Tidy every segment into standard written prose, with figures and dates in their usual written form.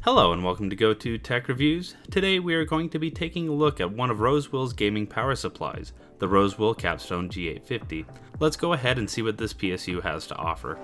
Hello and welcome to Go-To Tech Reviews. Today we are going to be taking a look at one of Rosewill's gaming power supplies, the Rosewill Capstone G850. Let's go ahead and see what this PSU has to offer.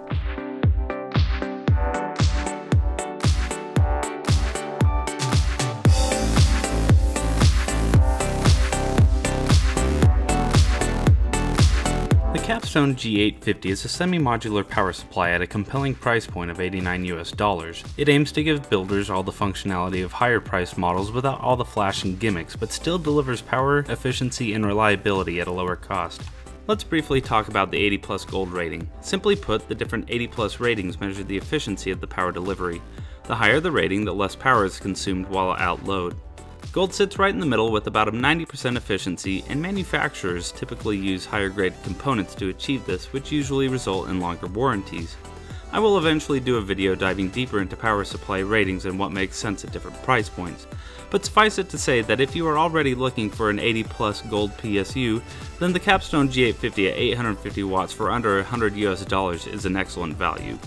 The Capstone G850 is a semi-modular power supply at a compelling price point of $89 US. It aims to give builders all the functionality of higher priced models without all the flash and gimmicks, but still delivers power, efficiency, and reliability at a lower cost. Let's briefly talk about the 80 Plus Gold rating. Simply put, the different 80 Plus ratings measure the efficiency of the power delivery. The higher the rating, the less power is consumed while at load. Gold sits right in the middle with about a 90% efficiency, and manufacturers typically use higher graded components to achieve this, which usually result in longer warranties. I will eventually do a video diving deeper into power supply ratings and what makes sense at different price points, but suffice it to say that if you are already looking for an 80 plus gold PSU, then the Capstone G850 at 850 watts for under $100 US is an excellent value.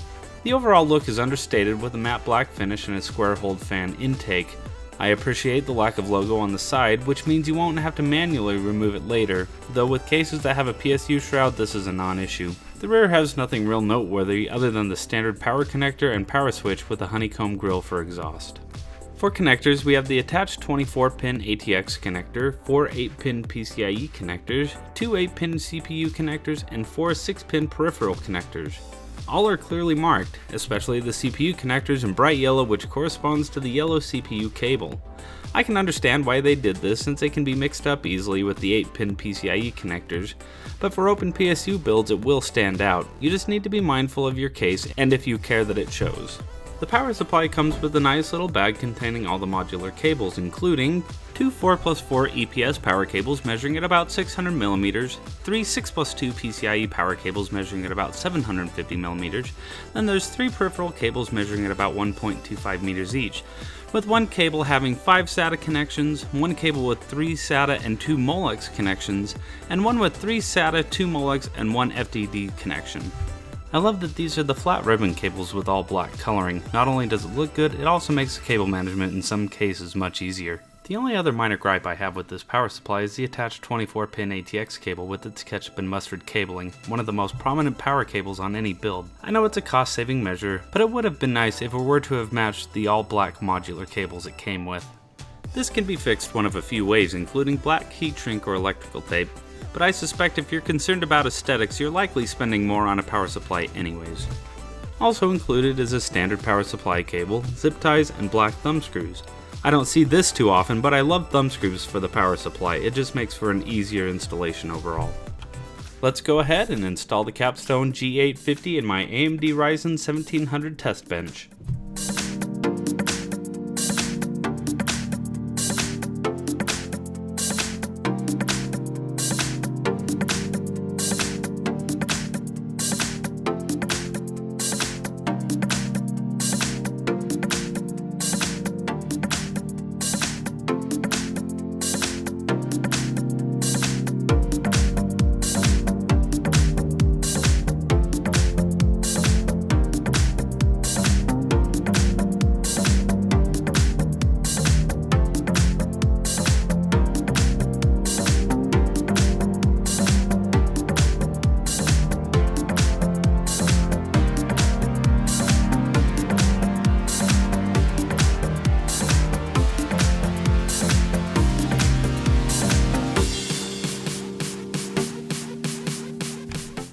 The overall look is understated with a matte black finish and a square hold fan intake. I appreciate the lack of logo on the side, which means you won't have to manually remove it later, though with cases that have a PSU shroud this is a non-issue. The rear has nothing real noteworthy other than the standard power connector and power switch with a honeycomb grille for exhaust. For connectors, we have the attached 24-pin ATX connector, 4 8-pin PCIe connectors, 2 8-pin CPU connectors, and 4 6-pin peripheral connectors. All are clearly marked, especially the CPU connectors in bright yellow, which corresponds to the yellow CPU cable. I can understand why they did this since they can be mixed up easily with the 8-pin PCIe connectors, but for open PSU builds it will stand out. You just need to be mindful of your case and if you care that it shows. The power supply comes with a nice little bag containing all the modular cables, including two 4+4 EPS power cables measuring at about 600mm, three 6+2 PCIe power cables measuring at about 750mm, then there's three peripheral cables measuring at about 1.25 meters each, with one cable having 5 SATA connections, one cable with 3 SATA and 2 Molex connections, and one with 3 SATA, 2 Molex, and 1 FDD connection. I love that these are the flat ribbon cables with all black coloring. Not only does it look good, it also makes the cable management in some cases much easier. The only other minor gripe I have with this power supply is the attached 24-pin ATX cable with its ketchup and mustard cabling, one of the most prominent power cables on any build. I know it's a cost-saving measure, but it would have been nice if it were to have matched the all-black modular cables it came with. This can be fixed one of a few ways, including black heat shrink or electrical tape, but I suspect if you're concerned about aesthetics, you're likely spending more on a power supply anyways. Also included is a standard power supply cable, zip ties, and black thumb screws. I don't see this too often, but I love thumb screws for the power supply. It just makes for an easier installation overall. Let's go ahead and install the Capstone G850 in my AMD Ryzen 1700 test bench.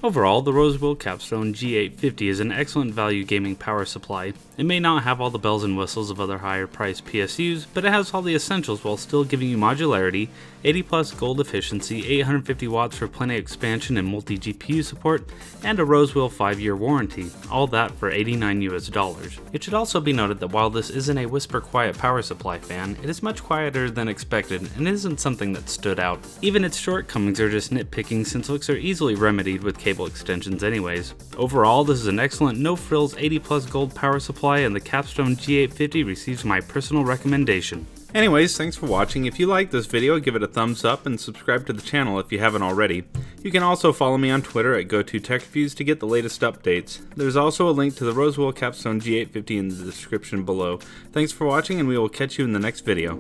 Overall, the Rosewill Capstone G850 is an excellent value gaming power supply. It may not have all the bells and whistles of other higher priced PSUs, but it has all the essentials while still giving you modularity, 80 plus gold efficiency, 850 watts for plenty expansion and multi-GPU support, and a Rosewill 5-year warranty, all that for $89 US. It should also be noted that while this isn't a whisper quiet power supply fan, it is much quieter than expected and isn't something that stood out. Even its shortcomings are just nitpicking since looks are easily remedied with cable extensions anyways. Overall, this is an excellent no-frills 80 plus gold power supply, and the Capstone G850 receives my personal recommendation. Anyways, thanks for watching. If you liked this video, give it a thumbs up and subscribe to the channel if you haven't already. You can also follow me on Twitter at GoToTechReviews to get the latest updates. There's also a link to the Rosewill Capstone G850 in the description below. Thanks for watching, and we will catch you in the next video.